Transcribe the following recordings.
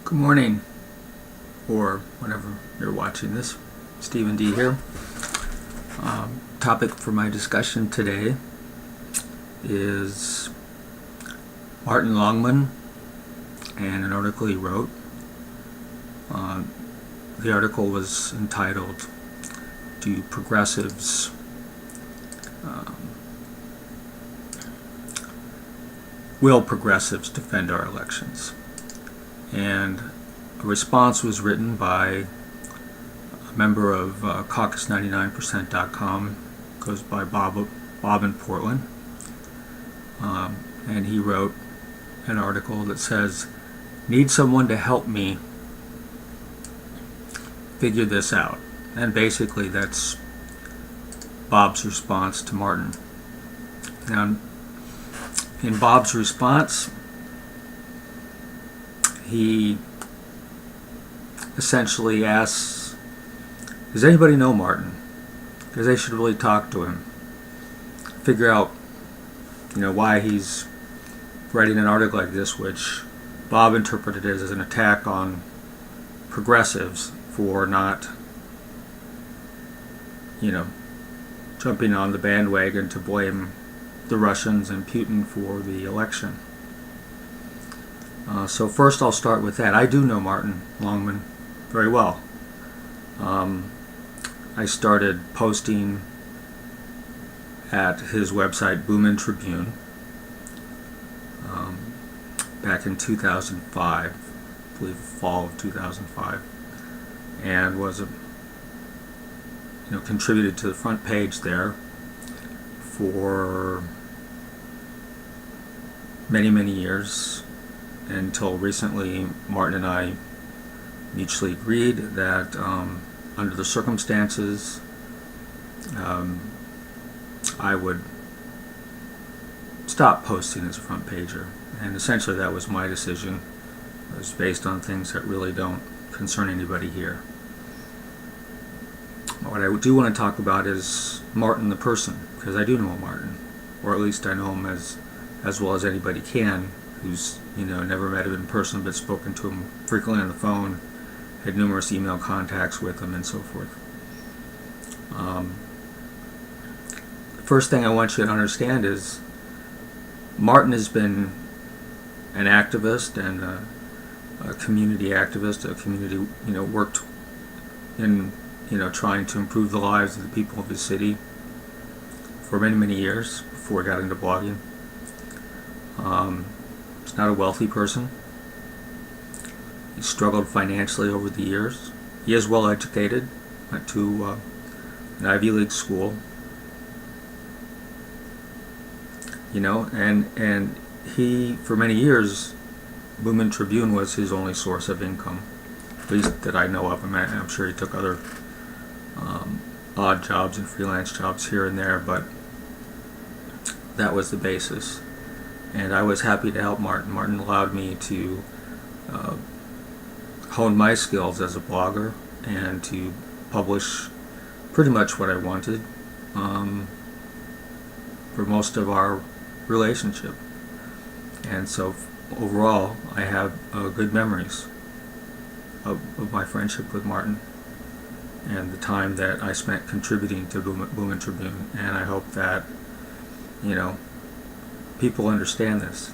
Good morning, or whenever you're watching this. Stephen D. here. Topic for my discussion today is Martin Longman and an article he wrote. The article was entitled, "Do Progressives Will Progressives Defend Our Elections?" And a response was written by a member of caucus99percent.com, goes by Bob in Portland, and he wrote an article that says, "Need someone to help me figure this out." And basically that's Bob's response to Martin. Now, in Bob's response, he essentially asks, does anybody know Martin? Because they should really talk to him, figure out why he's writing an article like this, which Bob interpreted as an attack on progressives for not jumping on the bandwagon to blame the Russians and Putin for the election. So first I'll start with that. I do know Martin Longman very well. I started posting at his website, Booman Tribune, back in 2005, I believe fall of 2005, and was contributed to the front page there for many years, until recently Martin and I mutually agreed that under the circumstances I would stop posting as a front pager, and essentially that was my decision. It was based on things that really don't concern anybody here. What I do want to talk about is Martin the person, because I do know Martin, or at least I know him as well as anybody can, who's never met him in person but spoken to him frequently on the phone, had numerous email contacts with him, and so forth. The first thing I want you to understand is Martin has been an activist and a community activist, a community worked in trying to improve the lives of the people of his city for many years before he got into blogging. He's not a wealthy person. He struggled financially over the years. He is well educated, went to an Ivy League school, and he, for many years, Booman Tribune was his only source of income, at least that I know of. I'm sure he took other odd jobs and freelance jobs here and there, but that was the basis. And I was happy to help Martin. Martin allowed me to hone my skills as a blogger and to publish pretty much what I wanted for most of our relationship. And so overall, I have good memories of my friendship with Martin and the time that I spent contributing to Booman Tribune. And I hope that people understand this.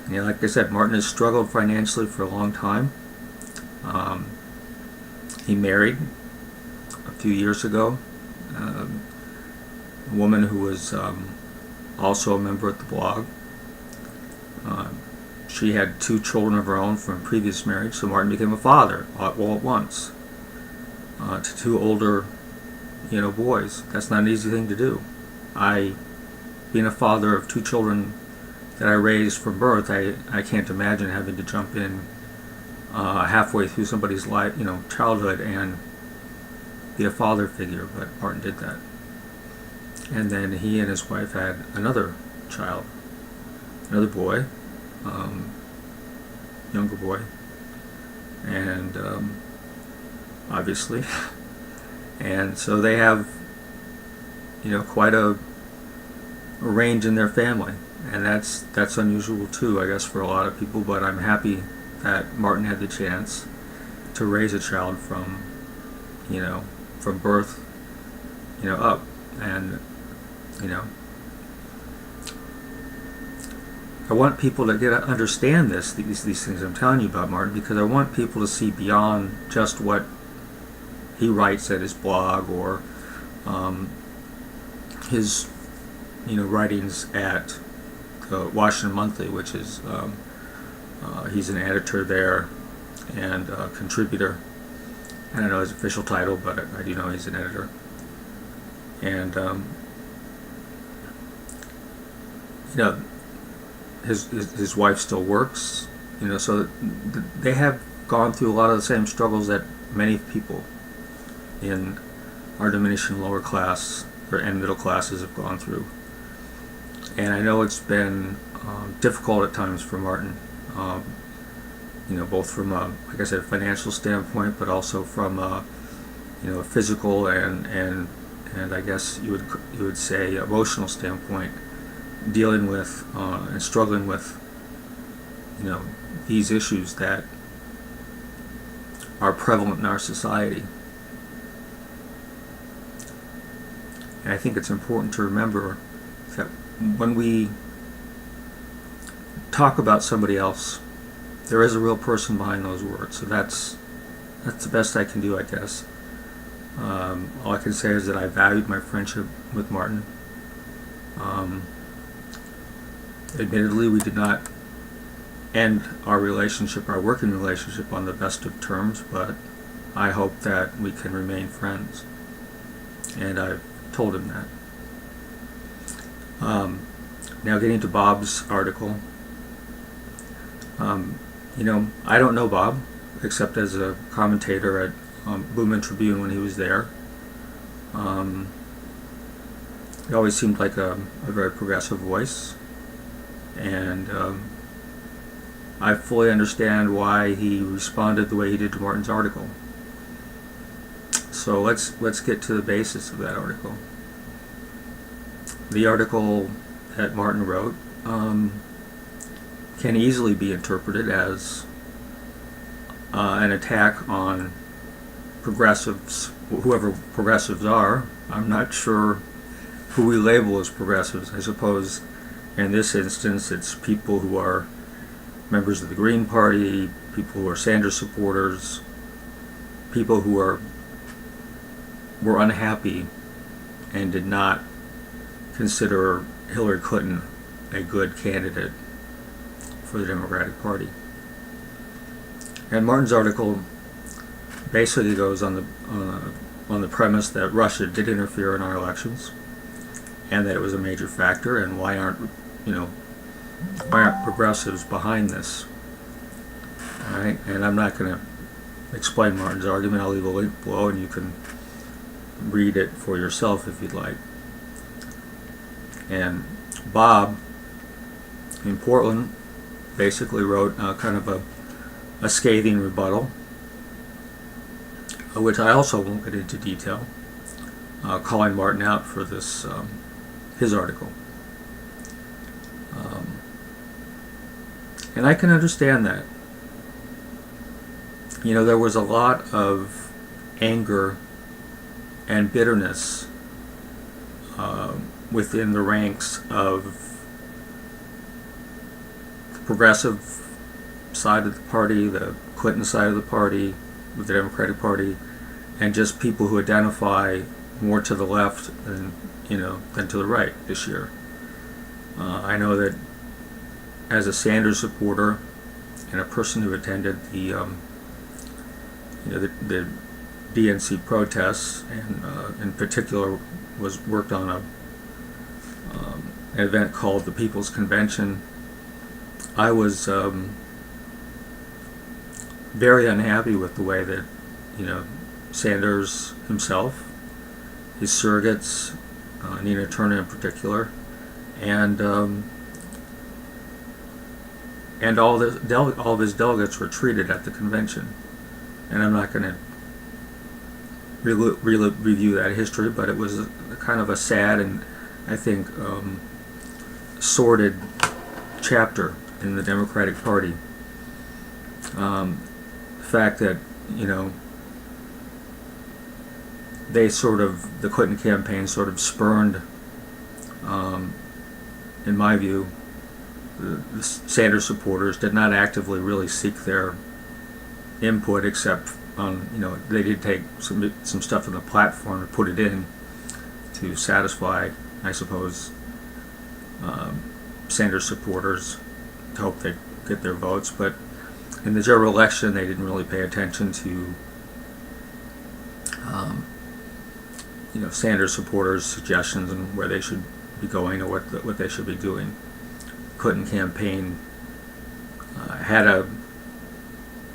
Like I said, Martin has struggled financially for a long time. He married a few years ago a woman who was also a member at the blog. She had 2 children of her own from a previous marriage, so Martin became a father all at once to 2 older boys. That's not an easy thing to do. Being a father of 2 children that I raised from birth, I can't imagine having to jump in halfway through somebody's life, childhood, and be a father figure, but Martin did that. And then he and his wife had another child, another boy, younger boy, and obviously, and so they have quite a range in their family, and that's unusual too, I guess, for a lot of people. But I'm happy that Martin had the chance to raise a child from, from birth, up. And, I want people to understand these things I'm telling you about Martin, because I want people to see beyond just what he writes at his blog or his, writings at the Washington Monthly, which is he's an editor there and a contributor. I don't know his official title, but I do know he's an editor. And his wife still works, so they have gone through a lot of the same struggles that many people in our diminishing lower class and middle classes have gone through. And I know it's been difficult at times for Martin, both from like I said, a financial standpoint, but also from a physical and I guess you would say emotional standpoint, dealing with and struggling with these issues that are prevalent in our society. And I think it's important to remember that when we talk about somebody else, there is a real person behind those words. So that's the best I can do, I guess. All I can say is that I valued my friendship with Martin. Admittedly, we did not end our working relationship on the best of terms, but I hope that we can remain friends. And I've told him that. Now getting to Bob's article. I don't know Bob, except as a commentator at Booman Tribune when he was there. He always seemed like a very progressive voice. And I fully understand why he responded the way he did to Martin's article. So let's get to the basis of that article. The article that Martin wrote can easily be interpreted as an attack on progressives, whoever progressives are. I'm not sure who we label as progressives. I suppose in this instance it's people who are members of the Green Party, people who are Sanders supporters, people who were unhappy and did not consider Hillary Clinton a good candidate for the Democratic Party. And Martin's article basically goes on the premise that Russia did interfere in our elections, and that it was a major factor. And why aren't progressives behind this? All right, and I'm not going to explain Martin's argument. I'll leave a link below, and you can read it for yourself if you'd like. And Bob in Portland basically wrote kind of a scathing rebuttal, which I also won't get into detail, calling Martin out for this his article. And I can understand that. There was a lot of anger and bitterness within the ranks of the progressive side of the party, the Clinton side of the party, with the Democratic Party, and just people who identify more to the left than to the right this year. I know that as a Sanders supporter and a person who attended the DNC protests, and in particular worked on an event called the People's Convention, I was very unhappy with the way that Sanders himself, his surrogates, Nina Turner in particular, and all of his delegates were treated at the convention. And I'm not going to review that history, but it was kind of a sad and I think sordid chapter in the Democratic Party. The fact that, the Clinton campaign sort of spurned, in my view, the Sanders supporters did not actively really seek their input, except on, they did take some stuff from the platform and put it in to satisfy, I suppose, Sanders supporters, to hope they get their votes. But in the general election, they didn't really pay attention to Sanders supporters' suggestions and where they should be going or what they should be doing. Clinton campaign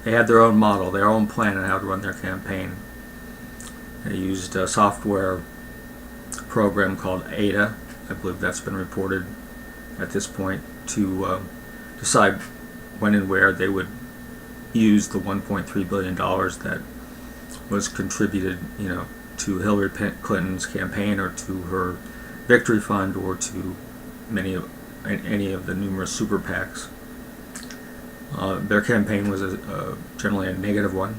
they had their own model, their own plan on how to run their campaign. They used a software program called Ada, I believe that's been reported at this point, to decide when and where they would use the $1.3 billion that was contributed, to Hillary Clinton's campaign or to her victory fund or to any of the numerous super PACs. Their campaign was generally a negative one,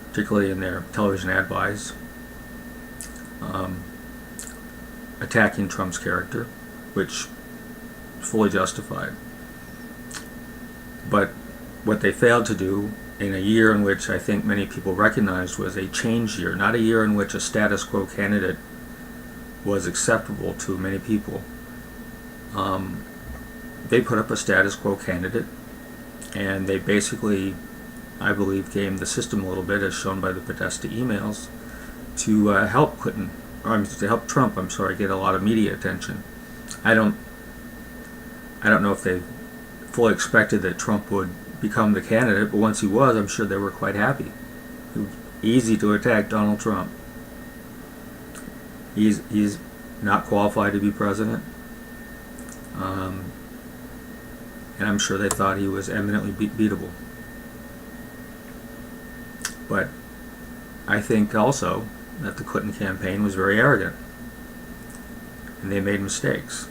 particularly in their television ad buys, attacking Trump's character, which is fully justified. But what they failed to do in a year in which I think many people recognized was a change year, not a year in which a status quo candidate was acceptable to many people. They put up a status quo candidate, and they basically, I believe, gamed the system a little bit, as shown by the Podesta emails, to help to help Trump, get a lot of media attention. I don't know if they fully expected that Trump would become the candidate, but once he was, I'm sure they were quite happy. It was easy to attack Donald Trump. He's not qualified to be president. And I'm sure they thought he was eminently beatable. But I think also that the Clinton campaign was very arrogant, and they made mistakes.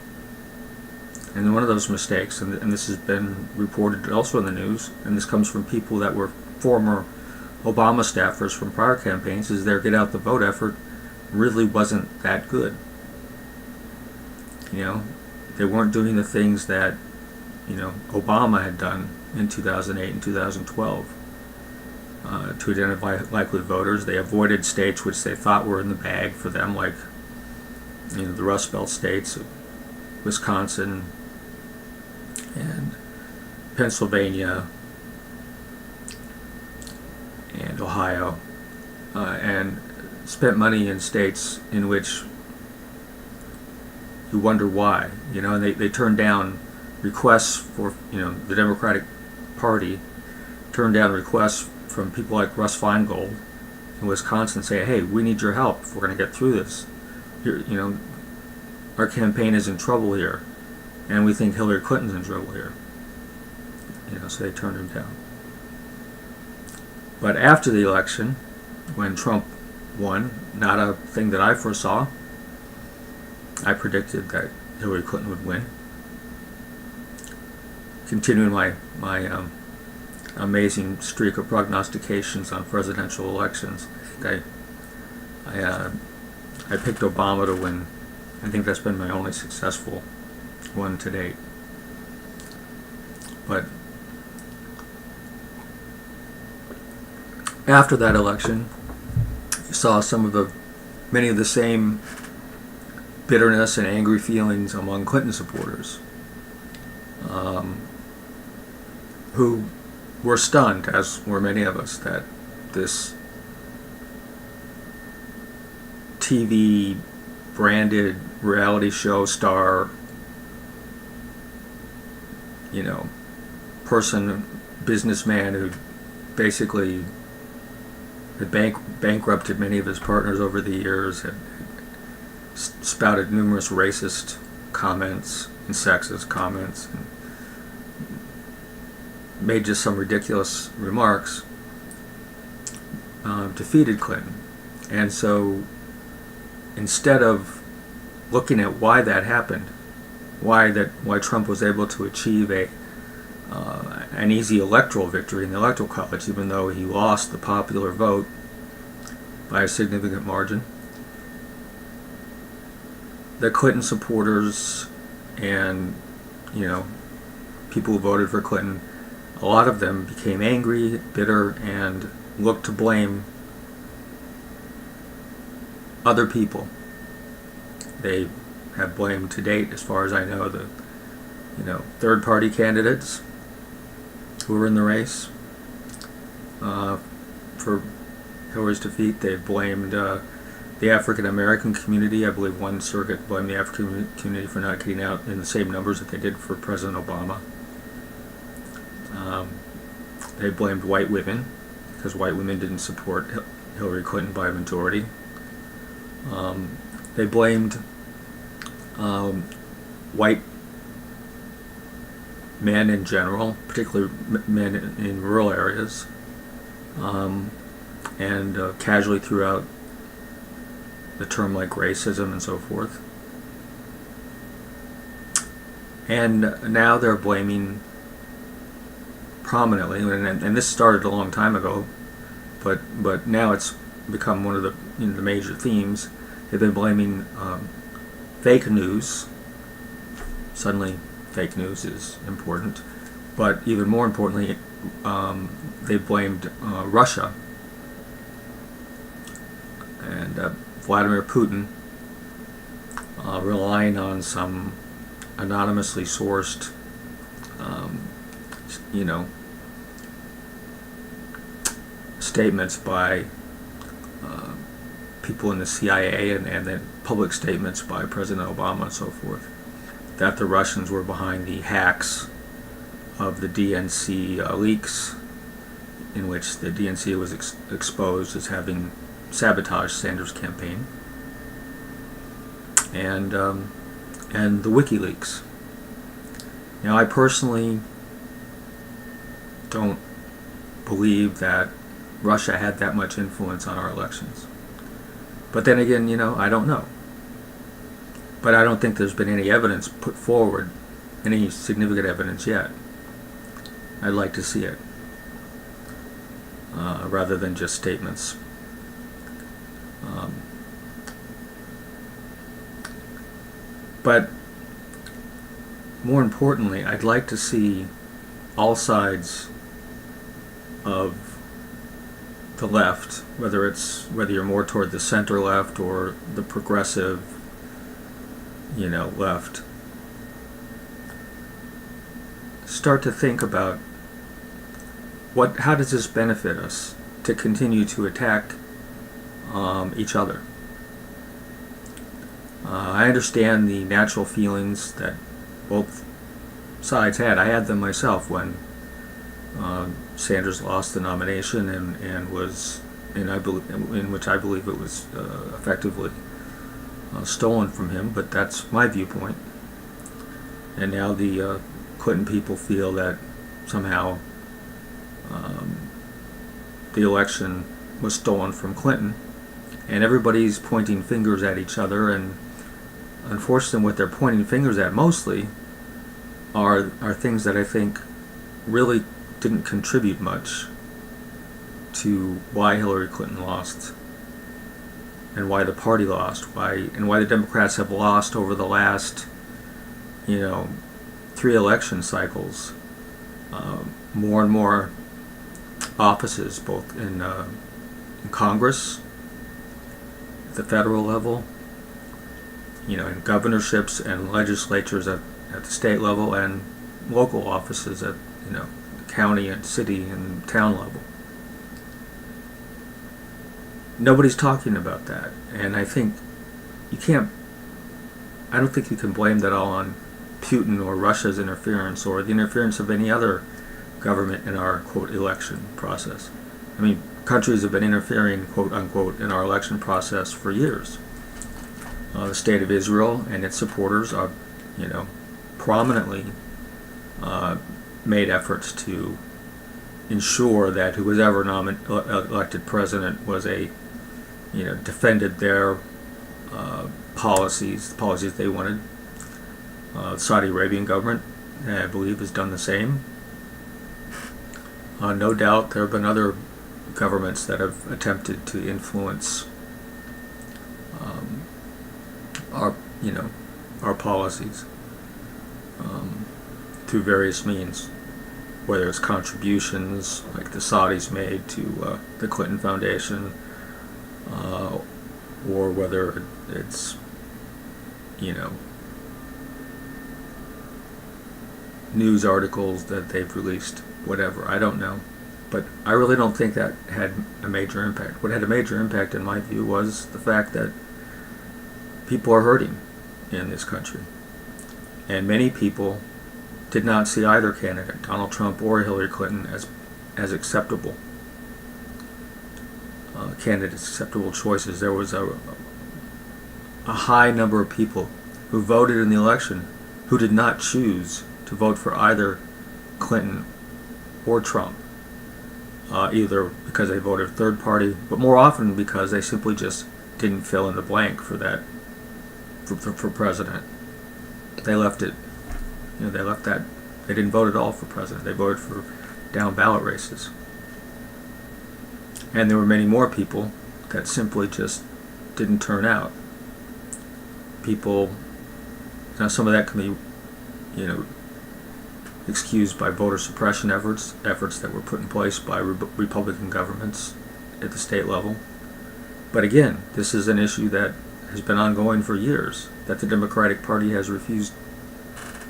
And one of those mistakes, and this has been reported also in the news, and this comes from people that were former Obama staffers from prior campaigns, is their get out the vote effort really wasn't that good. They weren't doing the things that Obama had done in 2008 and 2012 to identify likely voters. They avoided states which they thought were in the bag for them, like the Rust Belt states, Wisconsin and Pennsylvania and Ohio, and spent money in states in which you wonder why. And they turned down requests for, the Democratic Party turned down requests from people like Russ Feingold in Wisconsin, say, hey, we need your help if we're going to get through this. Our campaign is in trouble here, and we think Hillary Clinton's in trouble here. So they turned him down. But after the election, when Trump won, not a thing that I foresaw, I predicted that Hillary Clinton would win. Continuing my amazing streak of prognostications on presidential elections, I picked Obama to win. I think that's been my only successful one to date. But after that election, you saw many of the same bitterness and angry feelings among Clinton supporters, who were stunned, as were many of us, that this TV branded reality show star, businessman who basically had bankrupted many of his partners over the years, had spouted numerous racist comments and sexist comments, and made just some ridiculous remarks, defeated Clinton. And so instead of looking at why that happened, why Trump was able to achieve an an easy electoral victory in the Electoral College, even though he lost the popular vote by a significant margin. The Clinton supporters and, people who voted for Clinton, a lot of them became angry, bitter, and looked to blame other people. They have blamed to date, as far as I know, the third-party candidates who were in the race for Hillary's defeat. They've blamed the African American community. I believe one circuit blamed the African community for not getting out in the same numbers that they did for President Obama. They blamed white women because white women didn't support Hillary Clinton by a majority. They blamed white men in general, particularly men in rural areas, and casually threw out the term like racism and so forth. And now they're blaming prominently, and this started a long time ago, but now it's become one of the the major themes. They've been blaming fake news. Suddenly, fake news is important, but even more importantly, they blamed Russia and Vladimir Putin, relying on some anonymously sourced, statements by people in the CIA and then public statements by President Obama and so forth, that the Russians were behind the hacks of the DNC leaks, in which the DNC was exposed as having sabotaged Sanders' campaign, and the WikiLeaks. Now, I personally don't believe that Russia had that much influence on our elections. But then again, I don't know. But I don't think there's been any evidence put forward, any significant evidence yet. I'd like to see it, rather than just statements. But more importantly, I'd like to see all sides of the left, whether you're more toward the center left or the progressive, left, start to think about how does this benefit us to continue to attack each other. I understand the natural feelings that both sides had. I had them myself when Sanders lost the nomination and was, in which I believe it was effectively stolen from him. But that's my viewpoint. And now the Clinton people feel that somehow the election was stolen from Clinton, and everybody's pointing fingers at each other. And unfortunately, what they're pointing fingers at mostly are things that I think really didn't contribute much to why Hillary Clinton lost and why the party lost, and why the Democrats have lost over the last 3 election cycles, more and more offices, both in Congress, at the federal level, in governorships and legislatures at the state level, and local offices at county and city and town level. Nobody's talking about that, and I think I don't think you can blame that all on Putin or Russia's interference or the interference of any other government in our, quote, election process. I mean, countries have been interfering, quote unquote, in our election process for years. The State of Israel and its supporters are, prominently made efforts to ensure that who was ever elected president was defended their policies, the policies they wanted. The Saudi Arabian government, I believe, has done the same. No doubt there have been other governments that have attempted to influence um, our, our policies through various means, whether it's contributions like the Saudis made to the Clinton Foundation, or whether it's, news articles that they've released, whatever, I don't know. But I really don't think that had a major impact. What had a major impact, in my view, was the fact that people are hurting in this country. And many people did not see either candidate, Donald Trump or Hillary Clinton, as acceptable candidates, acceptable choices. There was a high number of people who voted in the election who did not choose to vote for either Clinton or Trump, either because they voted third party, but more often because they simply just didn't fill in the blank for that, for president. They left it, they left that, they didn't vote at all for president. They voted for down ballot races. And there were many more people that simply just didn't turn out. People, now some of that can be, excused by voter suppression efforts that were put in place by Republican governments at the state level. But again, this is an issue that has been ongoing for years, that the Democratic Party has refused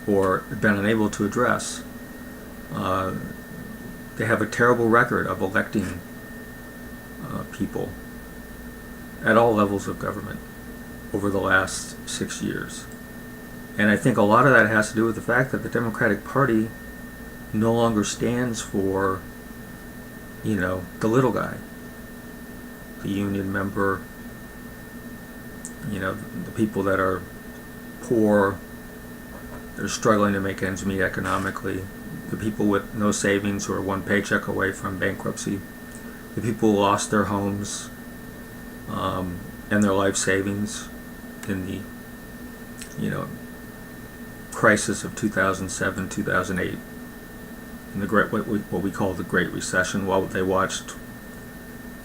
or been unable to address. They have a terrible record of electing people at all levels of government over the last 6 years. And I think a lot of that has to do with the fact that the Democratic Party no longer stands for, the little guy, the union member, the people that are poor, they're struggling to make ends meet economically, the people with no savings who are one paycheck away from bankruptcy, the people who lost their homes and their life savings in the, crisis of 2007, 2008, in the great what we call the Great Recession, while they watched,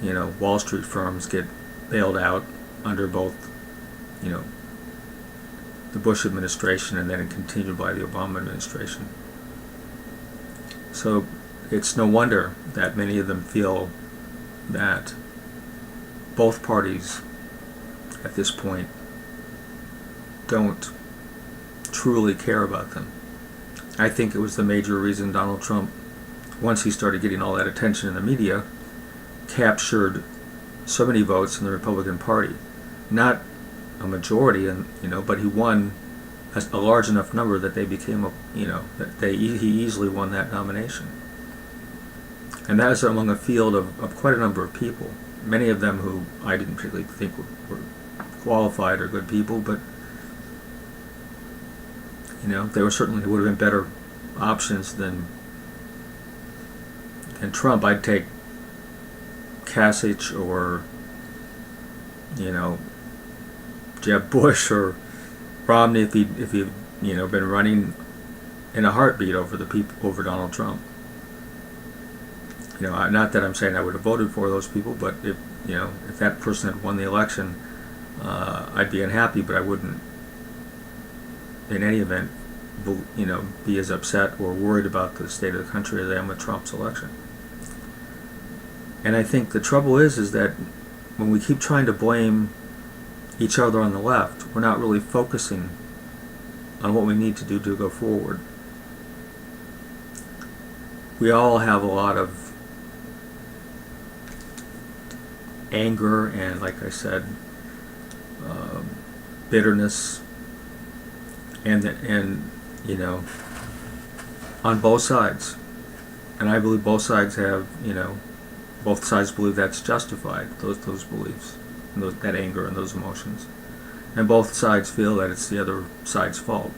Wall Street firms get bailed out under both, the Bush administration and then continued by the Obama administration. So it's no wonder that many of them feel that both parties at this point don't truly care about them. I think it was the major reason Donald Trump, once he started getting all that attention in the media, captured so many votes in the Republican Party. Not a majority, but he won a large enough number that they became he easily won that nomination. And that is among a field of quite a number of people, many of them who I didn't particularly think were qualified or good people, but they would have been better options than Trump. I'd take Kasich or Jeb Bush or Romney if he'd been running in a heartbeat over Donald Trump. Not that I'm saying I would have voted for those people, but if that person had won the election, I'd be unhappy, but I wouldn't, in any event, be as upset or worried about the state of the country as I am with Trump's election. And I think the trouble is that when we keep trying to blame each other on the left, we're not really focusing on what we need to do to go forward. We all have a lot of anger and, like I said, bitterness, and on both sides. And I believe both sides have, both sides believe that's justified, those beliefs, and that anger and those emotions. And both sides feel that it's the other side's fault.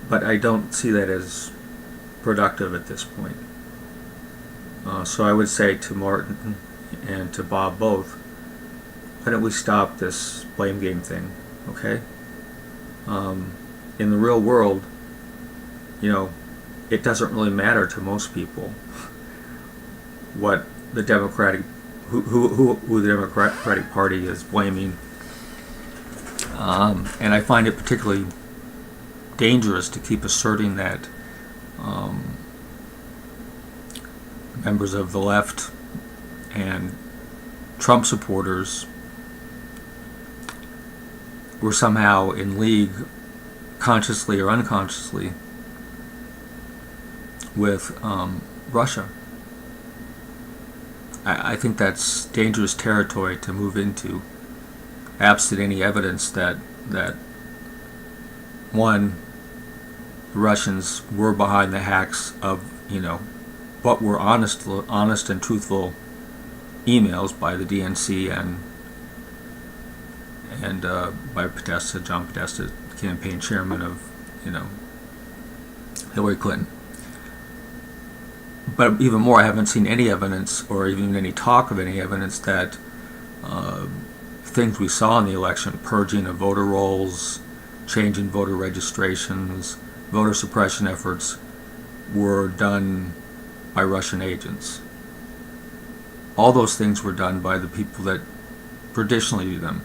But I don't see that as productive at this point. So I would say to Martin and to Bob both, why don't we stop this blame game thing, okay? In the real world, it doesn't really matter to most people what the Democratic, who the Democratic Party is blaming. And I find it particularly dangerous to keep asserting that members of the left and Trump supporters were somehow in league, consciously or unconsciously, with Russia. I think that's dangerous territory to move into, absent any evidence that one, the Russians were behind the hacks of, what were honest and truthful emails by the DNC and by Podesta, John Podesta, campaign chairman of, Hillary Clinton. But even more, I haven't seen any evidence, or even any talk of any evidence, that things we saw in the election, purging of voter rolls, changing voter registrations, voter suppression efforts, were done by Russian agents. All those things were done by the people that traditionally do them,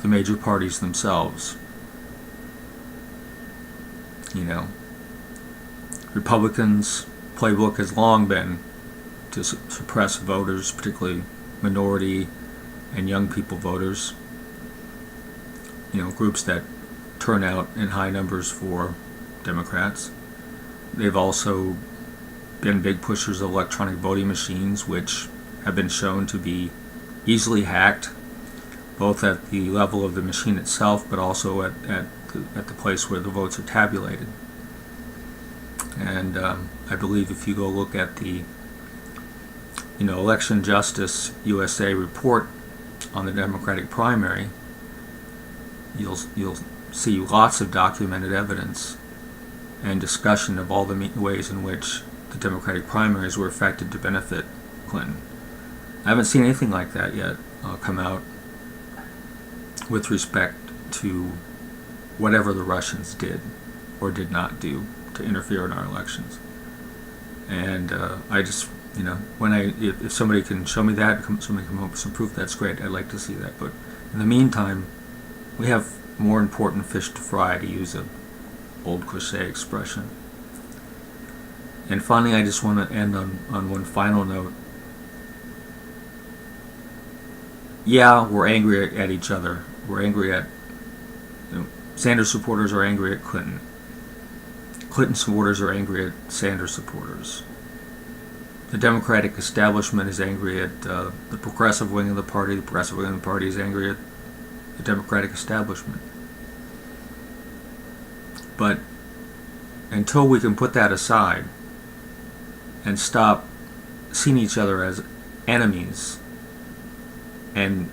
the major parties themselves. Republicans' playbook has long been to suppress voters, particularly minority and young people voters, groups that turn out in high numbers for Democrats. They've also been big pushers of electronic voting machines, which have been shown to be easily hacked, both at the level of the machine itself, but also at the place where the votes are tabulated. And I believe if you go look at the Election Justice USA report on the Democratic primary, you'll see lots of documented evidence and discussion of all the ways in which the Democratic primaries were affected to benefit Clinton. I haven't seen anything like that yet come out with respect to whatever the Russians did or did not do to interfere in our elections. And I just, if somebody can show me that, somebody come up with some proof, that's great. I'd like to see that. But in the meantime, we have more important fish to fry, to use an old cliche expression. And finally, I just want to end on one final note. Yeah, we're angry at each other. We're angry at, Sanders supporters are angry at Clinton. Clinton supporters are angry at Sanders supporters. The Democratic establishment is angry at the progressive wing of the party. The progressive wing of the party is angry at the Democratic establishment. But until we can put that aside and stop seeing each other as enemies and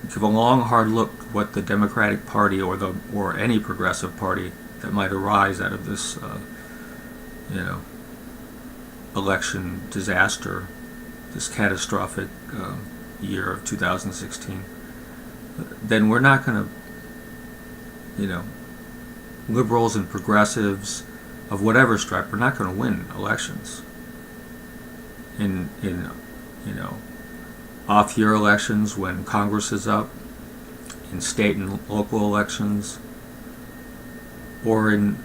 give a long, hard look at what the Democratic Party or any progressive party that might arise out of this, election disaster, this catastrophic year of 2016, then we're not going to, liberals and progressives of whatever stripe, we're not going to win elections. In off-year elections when Congress is up, in state and local elections, or in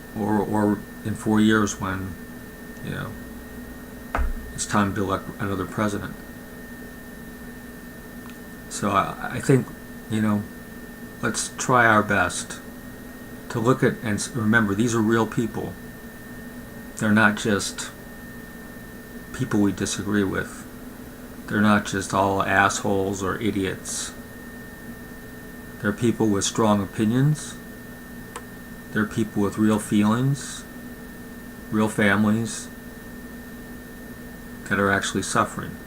4 years when it's time to elect another president. So I think let's try our best to look at and remember these are real people. They're not just people we disagree with. They're not just all assholes or idiots. They're people with strong opinions. They're people with real feelings, real families that are actually suffering.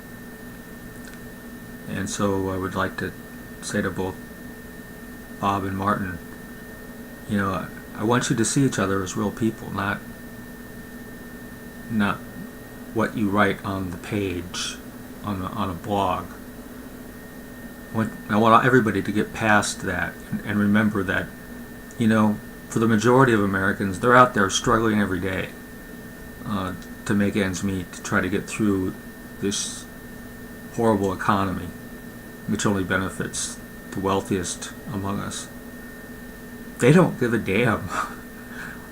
And so I would like to say to both Bob and Martin, I want you to see each other as real people, not what you write on the page on a blog. I want everybody to get past that and remember that, for the majority of Americans, they're out there struggling every day to make ends meet, to try to get through this horrible economy, which only benefits the wealthiest among us. They don't give a damn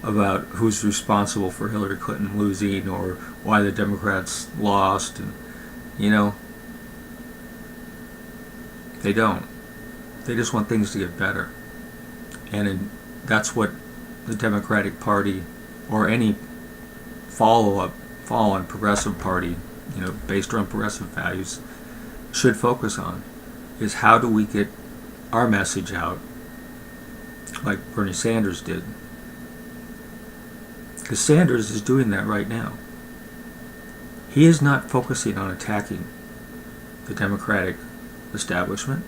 about who's responsible for Hillary Clinton losing or why the Democrats lost, and they don't. They just want things to get better, and that's what the Democratic Party or any follow-on progressive party, based on progressive values, should focus on, is how do we get our message out like Bernie Sanders did. Because Sanders is doing that right now. He is not focusing on attacking the Democratic establishment.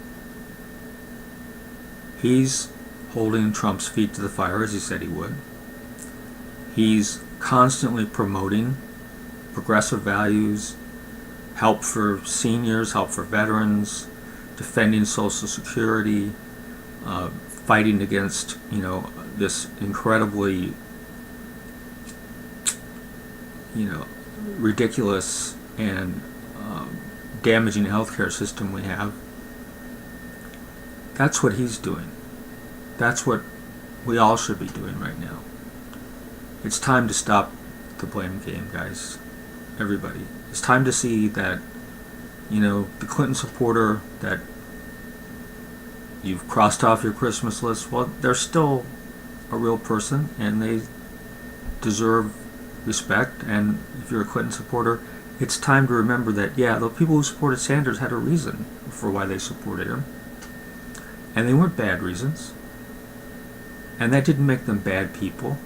He's holding Trump's feet to the fire, as he said he would. He's constantly promoting progressive values, help for seniors, help for veterans, defending Social Security, fighting against, this incredibly, ridiculous and damaging healthcare system we have. That's what he's doing. That's what we all should be doing right now. It's time to stop the blame game, guys. Everybody. It's time to see that, the Clinton supporter that you've crossed off your Christmas list, well, they're still a real person and they deserve respect. And if you're a Clinton supporter, it's time to remember that, the people who supported Sanders had a reason for why they supported him. And they weren't bad reasons. And that didn't make them bad people.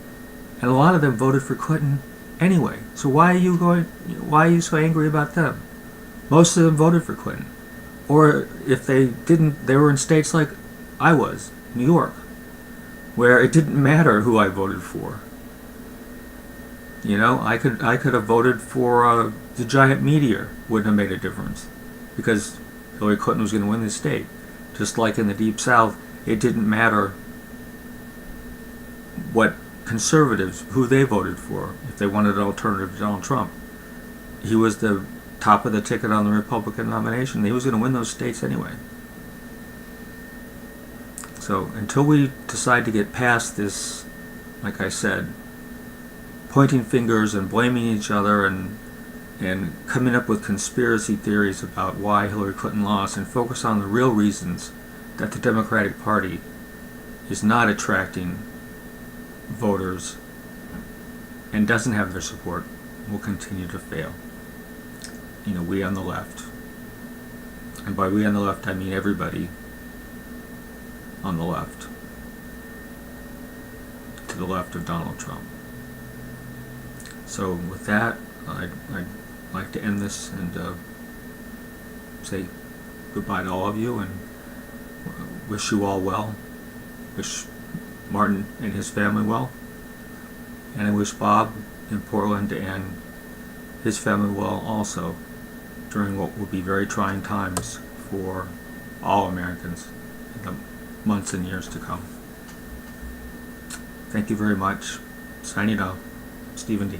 And a lot of them voted for Clinton anyway. So why are you so angry about them? Most of them voted for Clinton. Or if they didn't, they were in states like I was, New York, where it didn't matter who I voted for. I could have voted for the giant meteor. Wouldn't have made a difference because Hillary Clinton was going to win the state. Just like in the Deep South, it didn't matter what conservatives, who they voted for, if they wanted an alternative to Donald Trump. He was the top of the ticket on the Republican nomination. He was going to win those states anyway. So until we decide to get past this, like I said, pointing fingers and blaming each other and coming up with conspiracy theories about why Hillary Clinton lost, and focus on the real reasons that the Democratic Party is not attracting voters and doesn't have their support, will continue to fail. We on the left, and by we on the left I mean everybody on the left, to the left of Donald Trump. So with that, I'd like to end this and say goodbye to all of you, and wish you all well. Wish Martin and his family well, and I wish Bob in Portland and his family well also during what will be very trying times for all Americans in the months and years to come. Thank you very much. Signing off, Stephen D.